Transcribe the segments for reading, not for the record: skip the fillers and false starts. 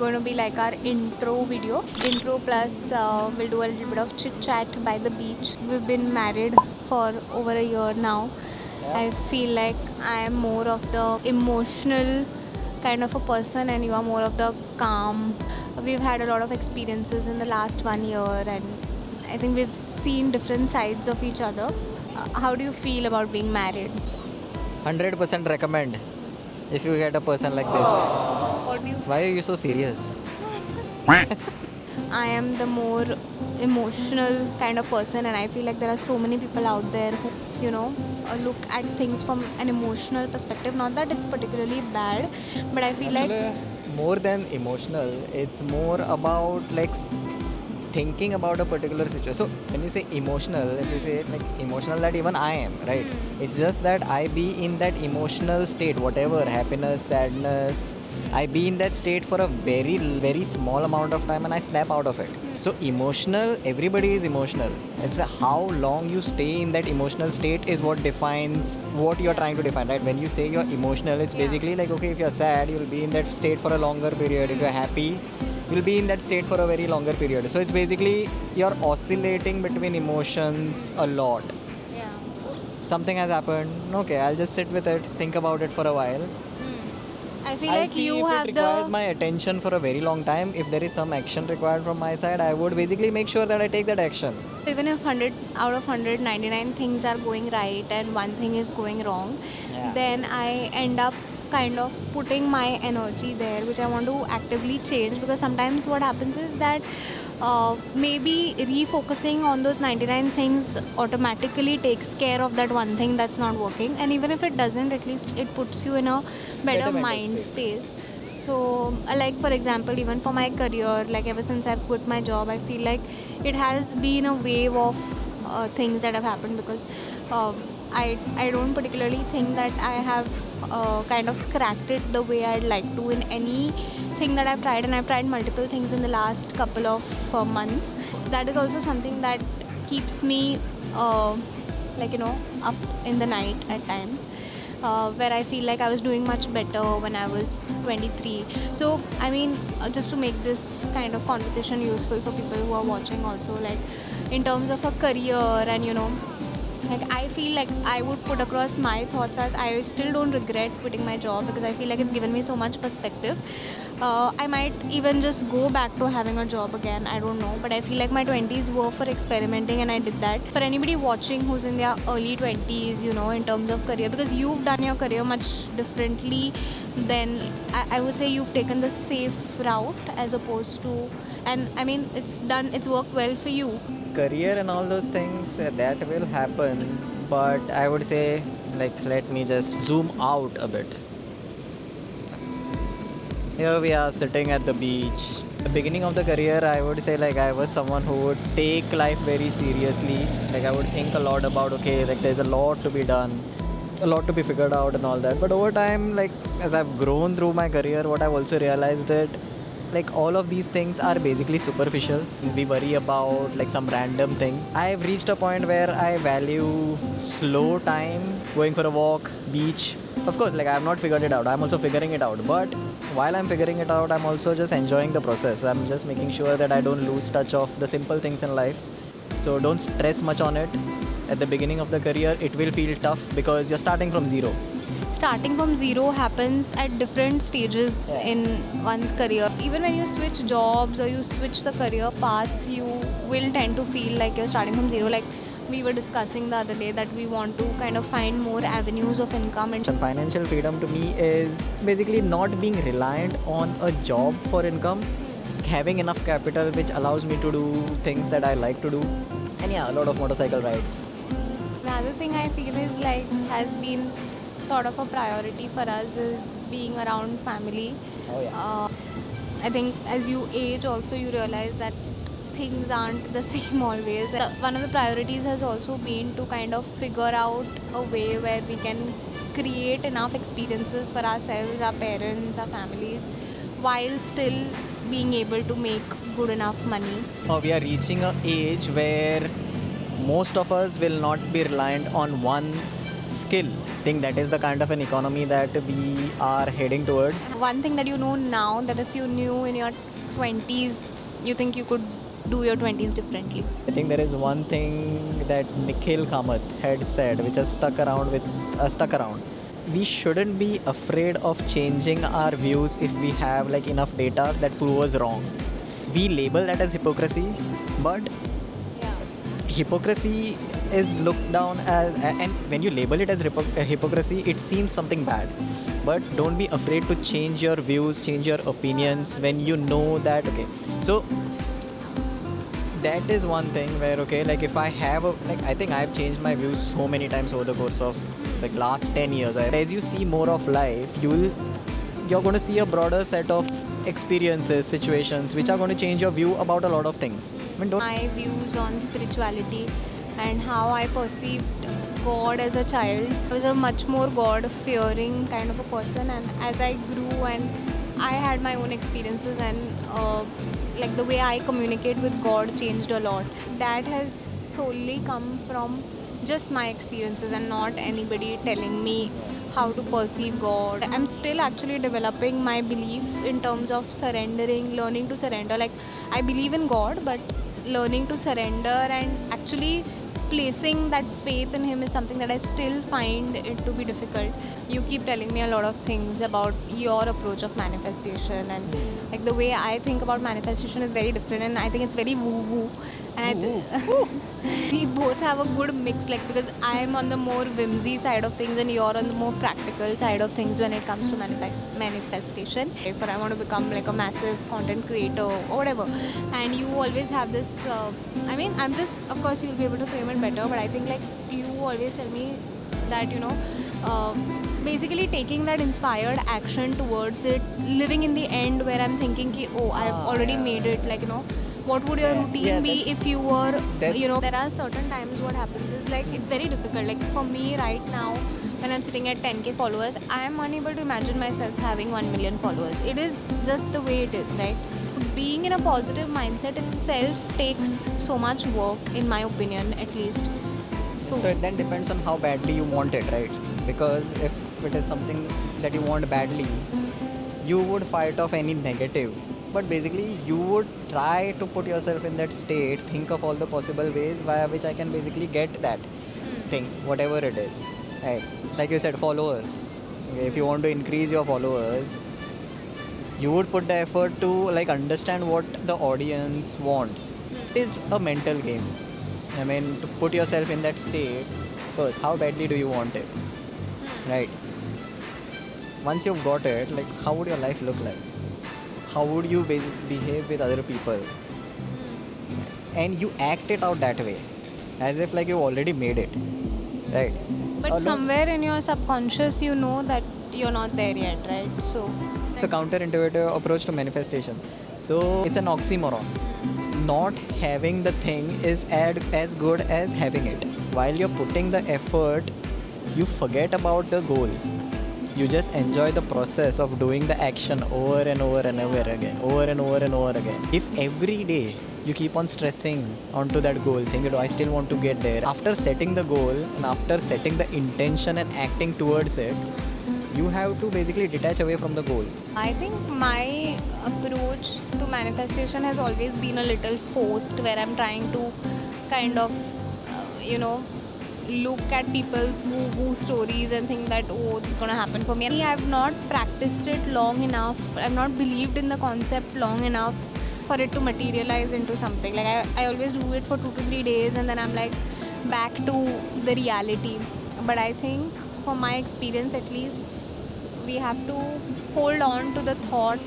going to be like our intro video. Intro plus we'll do a little bit of chit chat by the beach. We've been married for over a year now. I feel like I am more of the emotional kind of a person and you are more of the calm. We've had a lot of experiences in the last 1 year and I think we've seen different sides of each other. How do you feel about being married? 100% recommend if you get a person like this. What do you Why are you so serious? I am the more emotional kind of person, and I feel like there are so many people out there who, look at things from an emotional perspective. Not that it's particularly bad, but I feel like Actually, more than emotional, it's more about like thinking about a particular situation. So when you say emotional, if you say like emotional, that even I am, right? It's just that I be in that emotional state, whatever happiness, sadness, I be in that state for a very very small amount of time and I snap out of it. So emotional, everybody is emotional. It's how long you stay in that emotional state is what defines what you're trying to define, right? When you say you're emotional, it's basically like, okay, if you're sad, you'll be in that state for a longer period. If you're happy, you'll be in that state for a very longer period. So it's basically you're oscillating between emotions a lot. yeah. Something has happened, okay, I'll just sit with it, think about it for a while. I feel I'll like see you if have it requires the my attention for a very long time. If there is some action required from my side, I would basically make sure that I take that action. even if 100 out of 199 things are going right and one thing is going wrong, Yeah. then I end up kind of putting my energy there, which I want to actively change, because sometimes what happens is that maybe refocusing on those 99 things automatically takes care of that one thing that's not working, and even if it doesn't, at least it puts you in a better mental mind state. space. So like for example, even for my career, like ever since I've quit my job, I feel like it has been a wave of things that have happened, because I don't particularly think that I have kind of cracked it the way I'd like to in any thing that I've tried, and I've tried multiple things in the last couple of months. That is also something that keeps me up in the night at times, where I feel like I was doing much better when I was 23. So, I mean, just to make this kind of conversation useful for people who are watching, also, like in terms of a career, and like I feel like I would put across my thoughts as I still don't regret quitting my job, because I feel like it's given me so much perspective. I might even just go back to having a job again, I don't know, but I feel like my 20s were for experimenting and I did that. For anybody watching who's in their early 20s, in terms of career, because you've done your career much differently, then I would say you've taken the safe route as opposed to, and I mean it's worked well for you. Career and all those things, that will happen, but I would say, like, let me just zoom out a bit. Here we are sitting at the beach. The beginning of the career, I would say, like, I was someone who would take life very seriously. Like, I would think a lot about, okay, like, there's a lot to be done, a lot to be figured out and all that. But over time, like, as I've grown through my career, what I've also realized that, like, all of these things are basically superficial. We worry about like some random thing. I've reached a point where I value slow time, going for a walk, beach. Of course, like, I have not figured it out, I'm also figuring it out, but while I'm figuring it out, I'm also just enjoying the process. I'm just making sure that I don't lose touch of the simple things in life. So don't stress much on it. At the beginning of the career, it will feel tough because you're starting from zero. Starting from zero happens at different stages in one's career. Even when you switch jobs or you switch the career path, you will tend to feel like you're starting from zero. Like we were discussing the other day that we want to kind of find more avenues of income. And Financial freedom to me is basically not being reliant on a job for income, having enough capital which allows me to do things that I like to do, and yeah, a lot of motorcycle rides. the other thing I feel is like has been sort of a priority for us is being around family. Oh yeah. I think as you age also you realize that things aren't the same always. One of the priorities has also been to kind of figure out a way where we can create enough experiences for ourselves, our parents, our families, while still being able to make good enough money. We are reaching a age where most of us will not be reliant on one skill. I think that is the kind of an economy that we are heading towards. One thing that you know now that if you knew in your 20s, you think you could do your 20s differently. I think there is one thing that Nikhil Kamath had said, which has stuck around. We shouldn't be afraid of changing our views if we have like enough data that prove us wrong. We label that as hypocrisy, but Yeah. hypocrisy is looked down as, and when you label it as hypocrisy, it seems something bad. But don't be afraid to change your views, change your opinions when you know that. Okay, so that is one thing where, okay, like if I have a, like I think I've changed my views so many times over the course of like last 10 years. As you see more of life, you're going to see a broader set of experiences, situations which are going to change your view about a lot of things. I mean, don't My views on spirituality and how I perceived God as a child. I was a much more God fearing kind of a person, and as I grew and I had my own experiences, and like the way I communicate with God changed a lot. That has solely come from just my experiences and not anybody telling me how to perceive God. I'm still actually developing my belief in terms of surrendering, learning to surrender. Like, I believe in God, but learning to surrender and actually placing that faith in Him is something that I still find it to be difficult. You keep telling me a lot of things about your approach of manifestation, and like the way I think about manifestation is very different, and I think it's very woo woo. And we both have a good mix, like, because I'm on the more whimsy side of things and you're on the more practical side of things when it comes to manifestation. If I want to become like a massive content creator or whatever, and you always have this I mean, I'm just, of course you'll be able to frame it better, but I think like you always tell me that, you know, basically taking that inspired action towards it, living in the end where I'm thinking ki, oh, I've already made it, like, you know, what would your routine be if you were, you know, there are certain times what happens is like it's very difficult. Like for me right now, when I'm sitting at 10k followers, I am unable to imagine myself having 1 million followers. It is just the way it is, right? Being in a positive mindset itself takes so much work, in my opinion, at least. So it then depends on how badly you want it, right? Because if it is something that you want badly, you would fight off any negative. But basically, you would try to put yourself in that state, think of all the possible ways via which I can basically get that thing, whatever it is. Right? Like you said, followers. Okay, if you want to increase your followers, you would put the effort to like understand what the audience wants. It is a mental game. I mean, to put yourself in that state, first, how badly do you want it? Right? Once you've got it, like, how would your life look like? How would you behave with other people? And you act it out that way, as if like you already made it, right? But somewhere in your subconscious, you know that you're not there yet, right? So it's a counterintuitive approach to manifestation. So it's an oxymoron. Not having the thing is as good as having it. While you're putting the effort, you forget about the goal. You just enjoy the process of doing the action over and over and over again, over and over and over again. If every day you keep on stressing onto that goal, saying, I still want to get there. After setting the goal and after setting the intention and acting towards it, you have to basically detach away from the goal. I think my approach to manifestation has always been a little forced, where I'm trying to kind of, you know, look at people's woo-woo stories and think that, oh, this is going to happen for me. I've not practiced it long enough. I've not believed in the concept long enough for it to materialize into something. Like I always do it for 2 to 3 days and then I'm like back to the reality. But I think from my experience at least, we have to hold on to the thought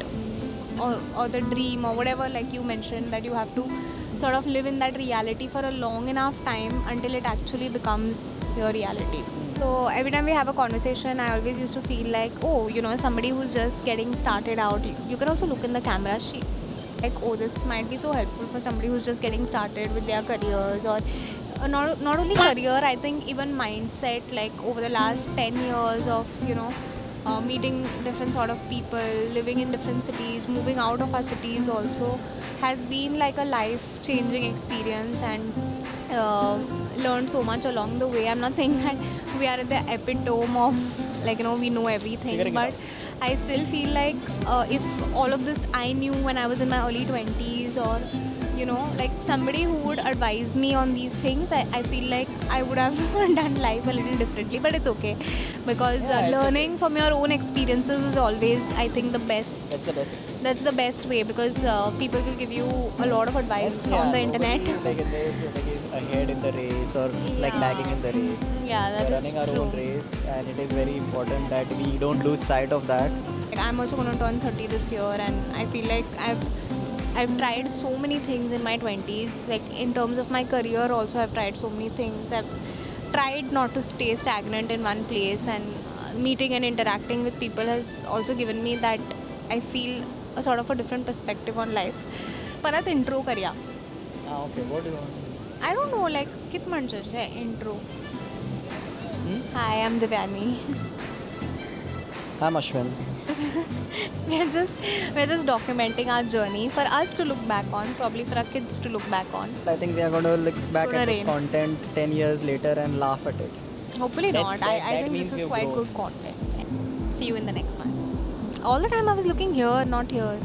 or the dream or whatever, like you mentioned, that you have to sort of live in that reality for a long enough time until it actually becomes your reality. So every time we have a conversation, I always used to feel like, oh, you know, somebody who's just getting started out, you can also look in the camera, like, oh, this might be so helpful for somebody who's just getting started with their careers, or not only career, I think even mindset. Like over the last 10 years of, you know, meeting different sort of people, living in different cities, moving out of our cities also has been like a life-changing experience. And learned so much along the way. I'm not saying that we are at the epitome of like we know everything, Figuring it but out. I still feel like if all of this I knew when I was in my early 20s, or like somebody who would advise me on these things, I feel like I would have done life a little differently. But it's okay, because Yeah, it's learning okay. from your own experiences is always, I think, the best. That's the best experience. That's the best way, because people will give you a lot of advice And on yeah, the nobody internet. like in this like is ahead in the race or like lagging in the race. Yeah, that We're is running our true. own race, and it is very important that we don't lose sight of that. Like, I'm also going to turn 30 this year, and I feel like I've tried so many things in my 20s. Like in terms of my career, also I've tried so many things. I've tried not to stay stagnant in one place, and meeting and interacting with people has also given me that, I feel, a sort of a different perspective on life. परत intro करूया. Okay, what do you want? I don't know, like कित म्हणचें intro. Hi, I'm Divyani. I'm Ashwin. we're just documenting our journey for us to look back on, probably for our kids to look back on. I think we are going to look back Gonna at this rain. content 10 years later and laugh at it. Hopefully That's- not. that- I that think means this is we've quite grown. good content. See you in the next one. All the time I was looking here, not here.